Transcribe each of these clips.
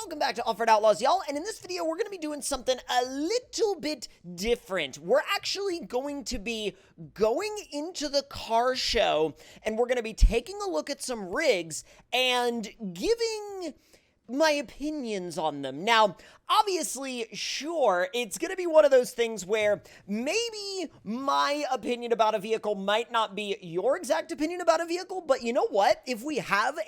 Welcome back to Offroad Outlaws, y'all, and in this video, we're going to be doing something a little bit different. We're actually going to be going into the car show, and we're going to be taking a look at some rigs and giving my opinions on them. Now, obviously, sure, it's going to be one of those things where maybe my opinion about a vehicle might not be your exact opinion about a vehicle, but you know what? If we have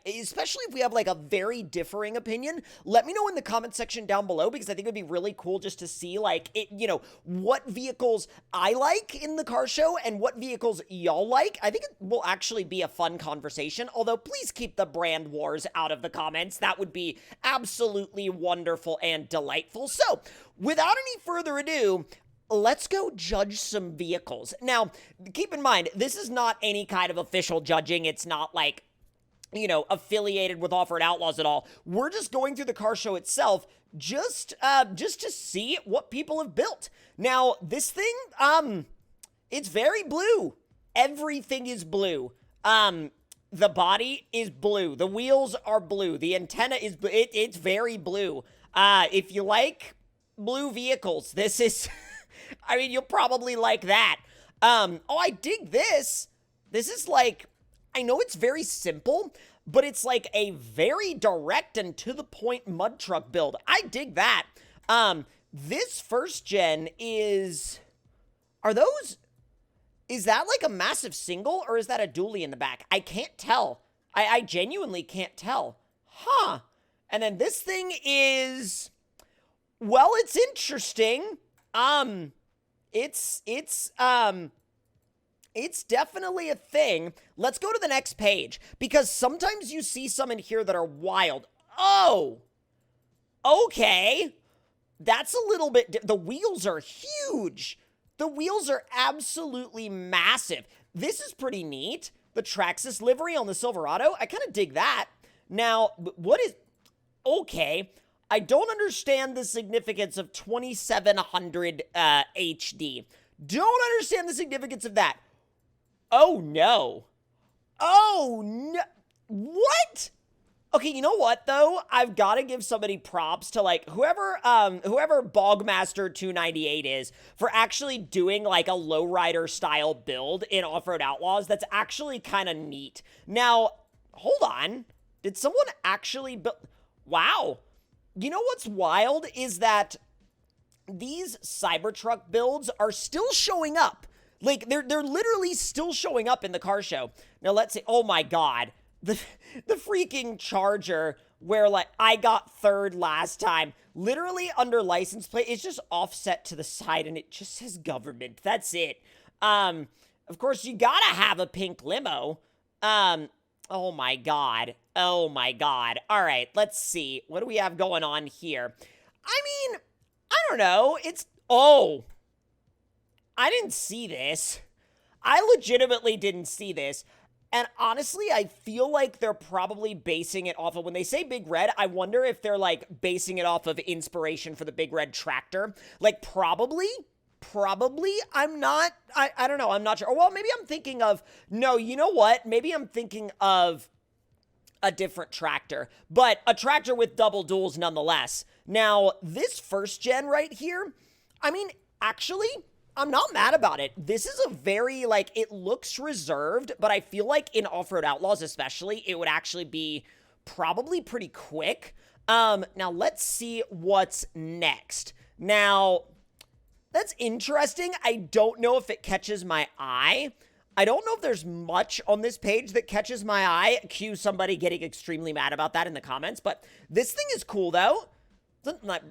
especially if we have a very differing opinion, let me know in the comment section down below, because I think it'd be really cool just to see what vehicles I like in the car show and what vehicles y'all like. I think it will actually be a fun conversation, although please keep the brand wars out of the comments. That would be absolutely wonderful and delightful. So, without any further ado, let's go judge some vehicles. Now, keep in mind, this is not any kind of official judging. It's not affiliated with Offroad Outlaws at all. We're just going through the car show itself just to see what people have built. Now, this thing, it's very blue. Everything is blue. The body is blue. The wheels are blue. The antenna is blue. It's very blue. If you like blue vehicles, this is, I mean, you'll probably like that. I dig this. This is I know it's very simple, but it's a very direct and to the point mud truck build. I dig that. This first gen is that a massive single, or is that a dually in the back? I can't tell. I genuinely can't tell. Huh. And then this thing is, well, it's interesting. It's definitely a thing. Let's go to the next page, because sometimes you see some in here that are wild. Oh, okay. That's a little bit, the wheels are huge. The wheels are absolutely massive. This is pretty neat. The Traxxas livery on the Silverado, I kind of dig that. Now, okay, I don't understand the significance of 2700 HD. Don't understand the significance of that. Oh, no. Oh, no. What? Okay, you know what, though? I've got to give somebody props to, whoever Bogmaster 298 is for actually doing, a lowrider style build in Offroad Outlaws. That's actually kind of neat. Now, hold on. Did someone actually build? Wow. You know what's wild is that these Cybertruck builds are still showing up. They're literally still showing up in the car show. Now, let's see. Oh, my God. The freaking Charger, where I got third last time, literally under license plate, it's just offset to the side and it just says government. That's it. Of course, you gotta have a pink limo. Oh my God. Oh my God. All right, let's see. What do we have going on here? I mean, I don't know. I didn't see this. I legitimately didn't see this. And honestly, I feel like they're probably basing it off of, when they say Big Red, I wonder if they're basing it off of inspiration for the Big Red tractor. Probably. I don't know. I'm not sure. Or, well, maybe I'm thinking of, no, you know what? Maybe I'm thinking of a different tractor, but a tractor with double duals nonetheless. Now, this first gen right here, I mean, actually, I'm not mad about it. This is a very, it looks reserved, but I feel like in Offroad Outlaws especially, it would actually be probably pretty quick. Now, let's see what's next. Now, that's interesting. I don't know if it catches my eye. I don't know if there's much on this page that catches my eye. Cue somebody getting extremely mad about that in the comments, but this thing is cool, though.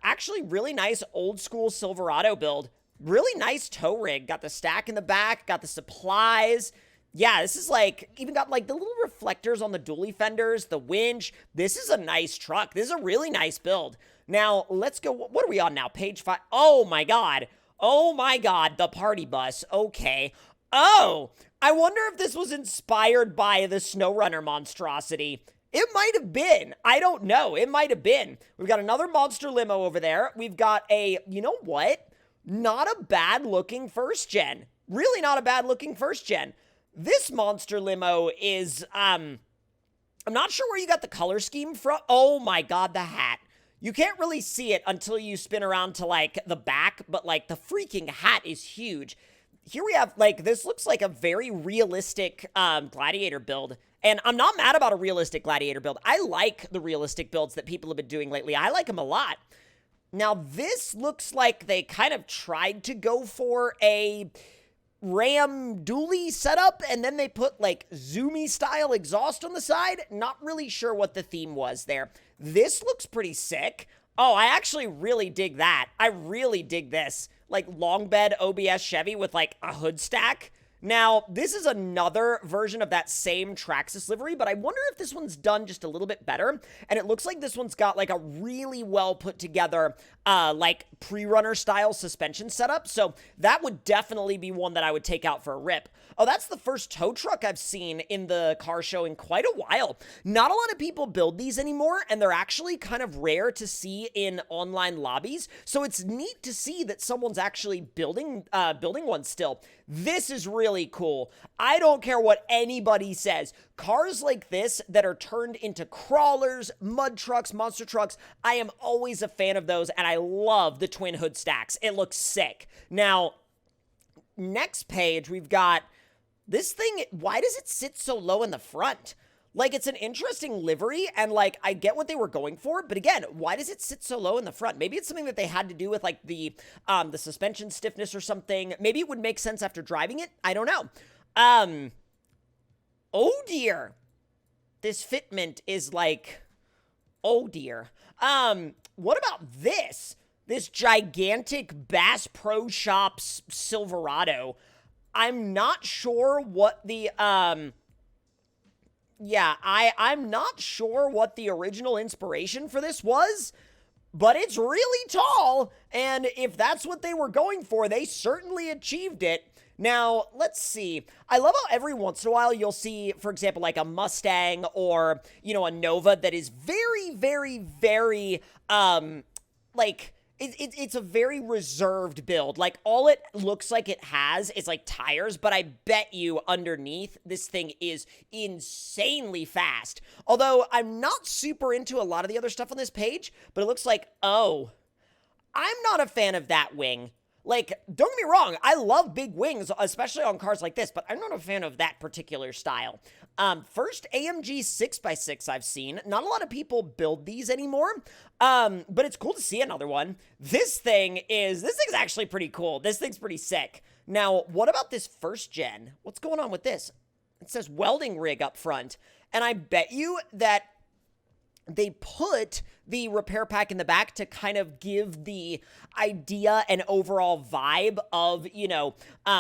Actually, really nice old school Silverado build. Really nice tow rig. Got the stack in the back, got the supplies. Yeah, this is even got the little reflectors on the dually fenders, the winch. This is a nice truck. This is a really nice build. Now, let's go. What are we on now? Page 5. Oh my God. Oh my God. The party bus. Okay. Oh, I wonder if this was inspired by the SnowRunner monstrosity. It might have been. I don't know. It might have been. We've got another monster limo over there. We've got you know what? Not a bad looking first gen. Really not a bad looking first gen. This monster limo is, I'm not sure where you got the color scheme from. Oh my god, the hat. You can't really see it until you spin around to, like, the back, but, like, the freaking hat is huge. Here we have, like, this looks like a very realistic gladiator build. And I'm not mad about a realistic gladiator build. I like the realistic builds that people have been doing lately. I like them a lot. Now, this looks like they kind of tried to go for a Ram dually setup, and then they put, like, zoomy style exhaust on the side. Not really sure what the theme was there. This looks pretty sick. Oh, I actually really dig that. I really dig this. Like, long bed OBS Chevy with, like, a hood stack. Now, this is another version of that same Traxxas livery, but I wonder if this one's done just a little bit better. And it looks like this one's got, like, a really well put together, like, pre-runner style suspension setup. So that would definitely be one that I would take out for a rip. Oh, that's the first tow truck I've seen in the car show in quite a while. Not a lot of people build these anymore, and they're actually kind of rare to see in online lobbies. So it's neat to see that someone's actually building one still. This is really cool. I don't care what anybody says. Cars like this that are turned into crawlers, mud trucks, monster trucks, I am always a fan of those, and I love the twin hood stacks. It looks sick. Now, next page, we've got this thing. Why does it sit so low in the front? Like, it's an interesting livery, and, like, I get what they were going for, but again, why does it sit so low in the front? Maybe it's something that they had to do with, like, the suspension stiffness or something. Maybe it would make sense after driving it. I don't know. Oh, dear. This fitment is, like, oh, dear. What about this? This gigantic Bass Pro Shops Silverado. I'm not sure what the, yeah, I'm not sure what the original inspiration for this was, but it's really tall, and if that's what they were going for, they certainly achieved it. Now, let's see. I love how every once in a while you'll see, for example, like a Mustang or, you know, a Nova that is very, very, very, like, it's a very reserved build. Like, all it looks like it has is, like, tires, but I bet you underneath, this thing is insanely fast. Although, I'm not super into a lot of the other stuff on this page, but it looks like, oh, I'm not a fan of that wing. Like, don't get me wrong, I love big wings, especially on cars like this, but I'm not a fan of that particular style. First AMG 6x6 I've seen. Not a lot of people build these anymore, but it's cool to see another one. This thing's actually pretty cool. This thing's pretty sick. Now, what about this first gen? What's going on with this? It says welding rig up front, and I bet you that they put the repair pack in the back to kind of give the idea and overall vibe of, you know,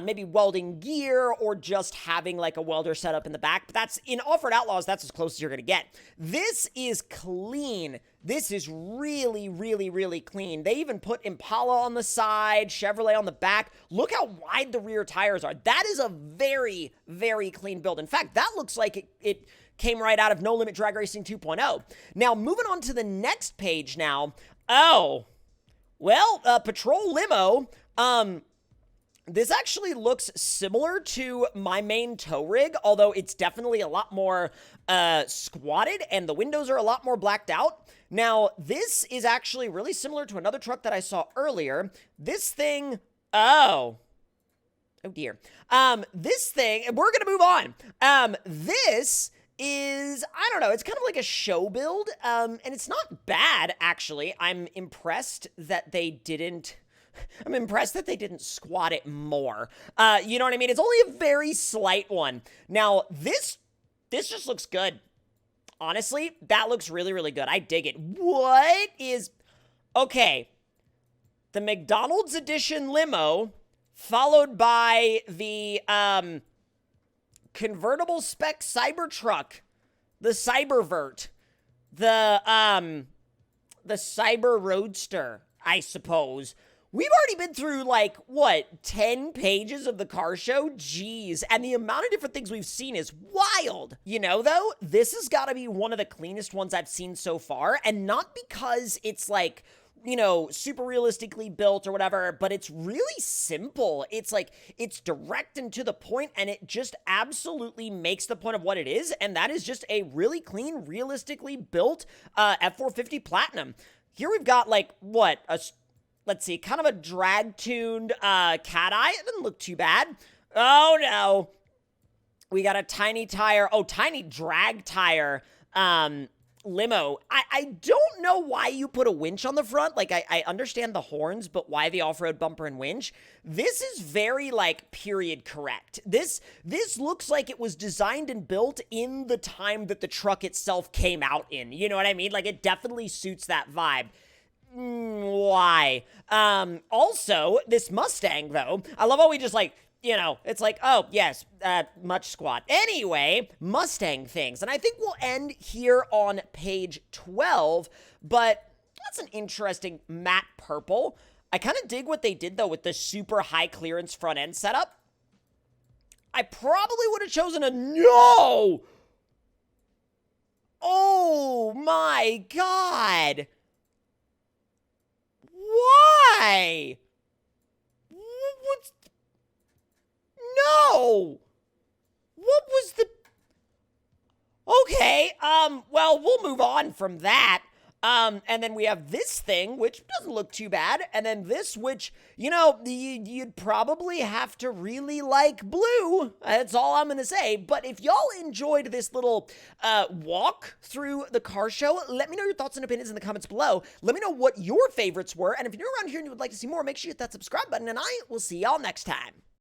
maybe welding gear or just having like a welder set up in the back. But that's, in Offroad Outlaws, that's as close as you're going to get. This is clean. This is really, really, really clean. They even put Impala on the side, Chevrolet on the back. Look how wide the rear tires are. That is a very, very clean build. In fact, that looks like it came right out of No Limit Drag Racing 2.0. Now, moving on to the next page now. Oh, well, Patrol Limo. This actually looks similar to my main tow rig, although it's definitely a lot more squatted and the windows are a lot more blacked out. Now, this is actually really similar to another truck that I saw earlier. This thing, oh dear. This thing, we're gonna move on. This is, I don't know, it's kind of like a show build, and it's not bad, actually. I'm impressed that they didn't squat it more. You know what I mean? It's only a very slight one. Now, this just looks good. Honestly, that looks really, really good. I dig it. What is, okay, the McDonald's edition limo, followed by the, convertible spec Cybertruck, the Cybervert, the Cyber Roadster, I suppose. We've already been through, like, what, 10 pages of the car show? Jeez, and the amount of different things we've seen is wild. You know, though, this has got to be one of the cleanest ones I've seen so far, and not because it's, like, super realistically built or whatever, but it's really simple. It's like, it's direct and to the point, and it just absolutely makes the point of what it is, and that is just a really clean, realistically built F450 Platinum. Here we've got, like, what, let's see, kind of a drag-tuned cat eye. It doesn't look too bad. Oh, no. We got a tiny tire. Oh, tiny drag tire limo. I don't know why you put a winch on the front. Like, I understand the horns, but why the off-road bumper and winch? This is very, like, period correct. This looks like it was designed and built in the time that the truck itself came out in. You know what I mean? Like, it definitely suits that vibe. Why? Also, this Mustang, though, I love how we just, like, it's like, oh, yes, much squat. Anyway, Mustang things. And I think we'll end here on page 12, but that's an interesting matte purple. I kind of dig what they did, though, with the super high clearance front end setup. I probably would have chosen a no. Oh, my God. Why? What's... No! What was the... Okay, well, we'll move on from that. And then we have this thing, which doesn't look too bad. And then this, which, you'd probably have to really like blue. That's all I'm going to say. But if y'all enjoyed this little walk through the car show, let me know your thoughts and opinions in the comments below. Let me know what your favorites were. And if you're new around here and you would like to see more, make sure you hit that subscribe button. And I will see y'all next time.